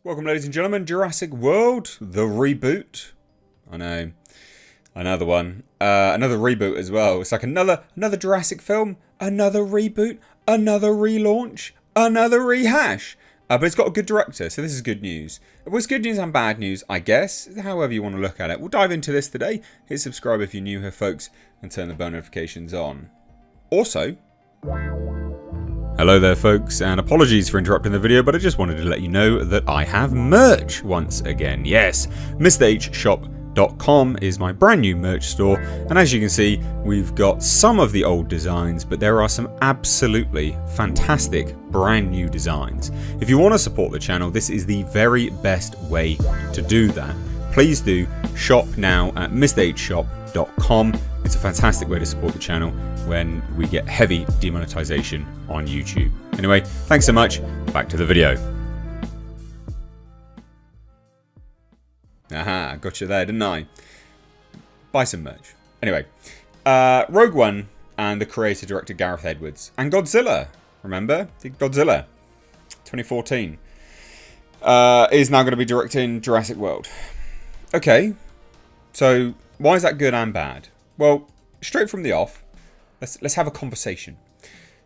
Welcome, ladies and gentlemen, Jurassic World, the reboot. I know the one. Another reboot as well. It's like another Jurassic film, another reboot, another relaunch, another rehash. But it's got a good director, so this is good news. Well, it's good news and bad news, I guess, however you want to look at it. We'll dive into this today. Hit subscribe if you're new here, folks, and turn the bell notifications on. Also, hello there, folks, and apologies for interrupting the video, but I just wanted to let you know that I have merch once again. Yes, MrHshop.com is my brand new merch store, and as you can see, we've got some of the old designs, but there are some absolutely fantastic brand new designs. If you want to support the channel, this is the very best way to do that. Please do shop now at MrHshop.com. It's a fantastic way to support the channel when we get heavy demonetization on YouTube. Anyway, thanks so much. Back to the video. Aha, got you there, didn't I? Buy some merch. Anyway, Rogue One and the creator-director Gareth Edwards. And Godzilla, remember? Godzilla, 2014. Is now going to be directing Jurassic World. Okay, so why is that good and bad? Well, straight from the off, let's have a conversation.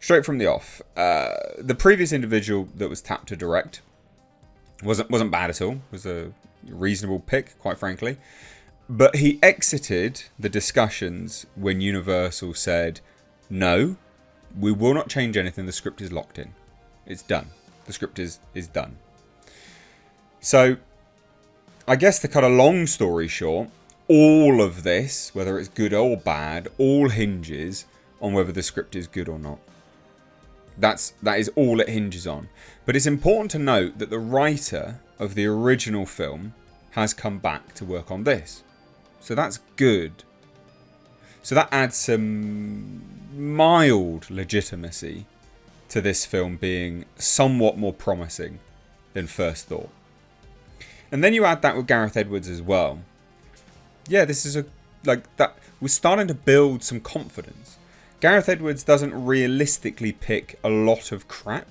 Straight from the off, the previous individual that was tapped to direct wasn't bad at all. Was a reasonable pick, quite frankly. But he exited the discussions when Universal said, no, we will not change anything. The script is locked in. It's done. The script is done. So, I guess the kind of long story short, all of this, whether it's good or bad, all hinges on whether the script is good or not. That is all it hinges on. But it's important to note that the writer of the original film has come back to work on this. So that's good. So that adds some mild legitimacy to this film being somewhat more promising than first thought. And then you add that with Gareth Edwards as well. Yeah, this is that we're starting to build some confidence. Gareth Edwards doesn't realistically pick a lot of crap.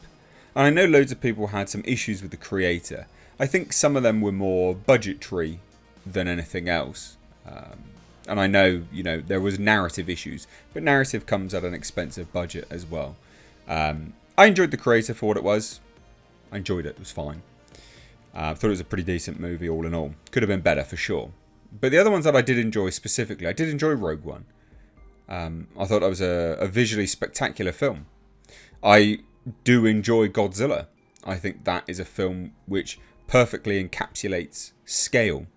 And I know loads of people had some issues with the creator. I think some of them were more budgetary than anything else. And I know, there was narrative issues. But narrative comes at an expensive budget as well. I enjoyed the creator for what it was. I enjoyed it. It was fine. I thought it was a pretty decent movie all in all. Could have been better for sure. But the other ones that I did enjoy specifically, I did enjoy Rogue One. I thought that was a visually spectacular film. I do enjoy Godzilla. I think that is a film which perfectly encapsulates scale.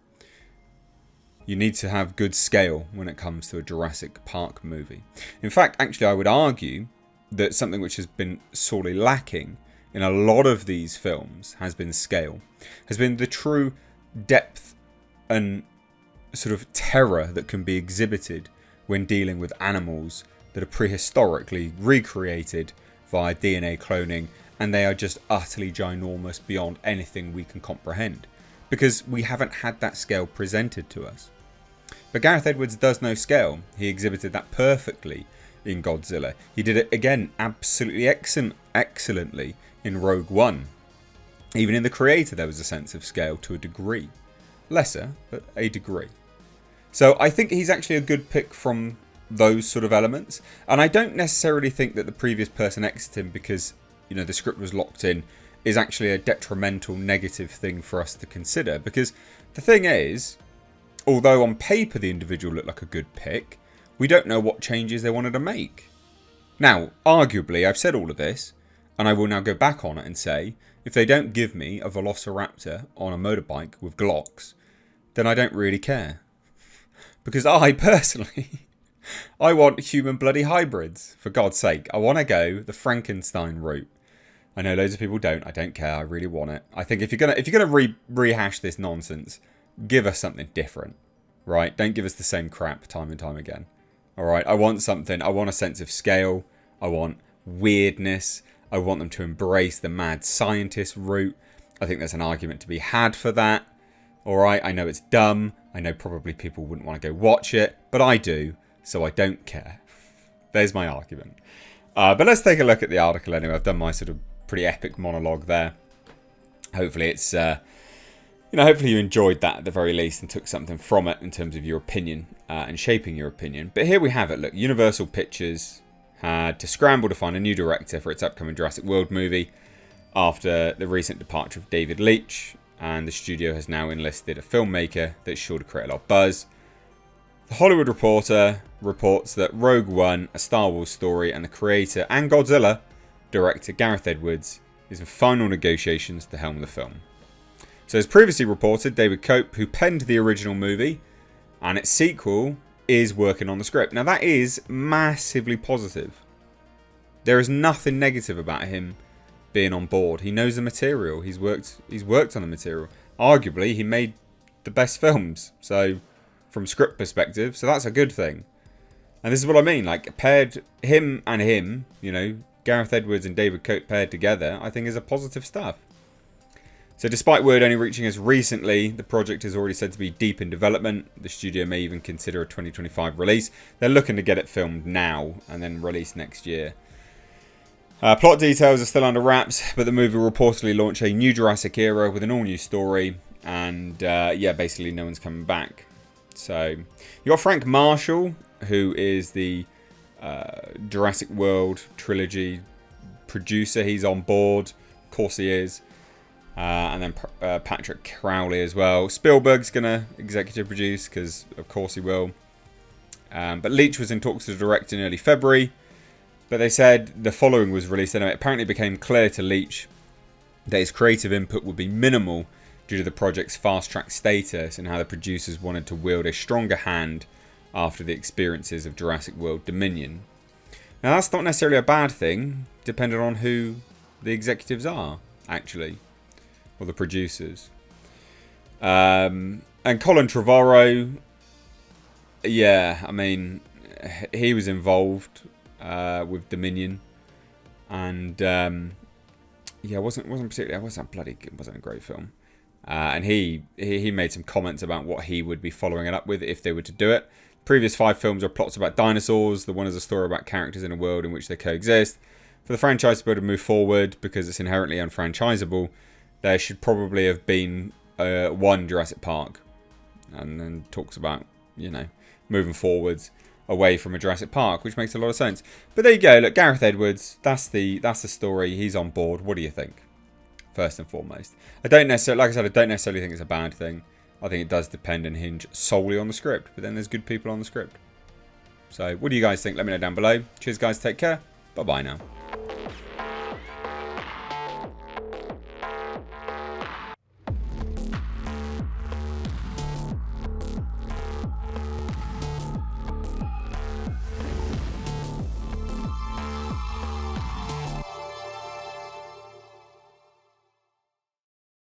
You need to have good scale when it comes to a Jurassic Park movie. In fact, actually, I would argue that something which has been sorely lacking in a lot of these films has been scale. Has been the true depth and sort of terror that can be exhibited when dealing with animals that are prehistorically recreated via DNA cloning, and they are just utterly ginormous beyond anything we can comprehend, because we haven't had that scale presented to us. But Gareth Edwards does know scale. He exhibited that perfectly in Godzilla. He did it again absolutely excellently in Rogue One. Even in the creator there was a sense of scale to a degree. Lesser, but a degree. So I think he's actually a good pick from those sort of elements. And I don't necessarily think that the previous person exited him because, the script was locked in is actually a detrimental negative thing for us to consider. Because the thing is, although on paper the individual looked like a good pick, we don't know what changes they wanted to make. Now, arguably, I've said all of this, and I will now go back on it and say, if they don't give me a Velociraptor on a motorbike with Glocks, then I don't really care. Because I, personally, I want human bloody hybrids. For God's sake, I want to go the Frankenstein route. I know loads of people don't. I don't care. I really want it. I think if you're gonna rehash this nonsense, give us something different, right? Don't give us the same crap time and time again. All right. I want something. I want a sense of scale. I want weirdness. I want them to embrace the mad scientist route. I think there's an argument to be had for that. All right. I know it's dumb. I know probably people wouldn't want to go watch it, but I do, so I don't care. There's my argument. But let's take a look at the article anyway. I've done my sort of pretty epic monologue there. hopefully it's hopefully you enjoyed that at the very least and took something from it in terms of your opinion and shaping your opinion. But here we have it. Look, Universal Pictures had to scramble to find a new director for its upcoming Jurassic World movie after the recent departure of David Leitch, and the studio has now enlisted a filmmaker that's sure to create a lot of buzz. The Hollywood Reporter reports that Rogue One, a Star Wars story, and the creator and Godzilla director Gareth Edwards is in final negotiations to helm the film. So as previously reported, David Cope, who penned the original movie and its sequel, is working on the script. Now that is massively positive. There is nothing negative about him being on board. He knows the material. He's worked on the material. Arguably, he made the best films. So from script perspective, so that's a good thing. And this is what I mean, like paired him, Gareth Edwards and David Cope paired together, I think is a positive stuff. So despite word only reaching us recently, the project is already said to be deep in development. The studio may even consider a 2025 release. They're looking to get it filmed now and then released next year. Plot details are still under wraps, but the movie will reportedly launch a new Jurassic era with an all-new story. And basically no one's coming back. So you got Frank Marshall, who is the Jurassic World trilogy producer. He's on board. Of course he is. And then Patrick Crowley as well. Spielberg's going to executive produce because of course he will. But Leitch was in talks to direct in early February. But they said the following was released anyway. It apparently became clear to Leitch that his creative input would be minimal due to the project's fast-track status and how the producers wanted to wield a stronger hand after the experiences of Jurassic World Dominion. Now that's not necessarily a bad thing, depending on who the executives are, actually. Or the producers. And Colin Trevorrow, he was involved with Dominion. And it wasn't a great film. And he made some comments about what he would be following it up with if they were to do it. Previous 5 films are plots about dinosaurs. The one is a story about characters in a world in which they coexist. For the franchise to be able to move forward, because it's inherently unfranchisable, there should probably have been one Jurassic Park. And then talks about, moving forwards away from a Jurassic Park, which makes a lot of sense. But there you go. Look, Gareth Edwards, that's the story. He's on board. What do you think? First and foremost. I don't necessarily think it's a bad thing. I think it does depend and hinge solely on the script. But then there's good people on the script. So what do you guys think? Let me know down below. Cheers guys, take care. Bye bye now.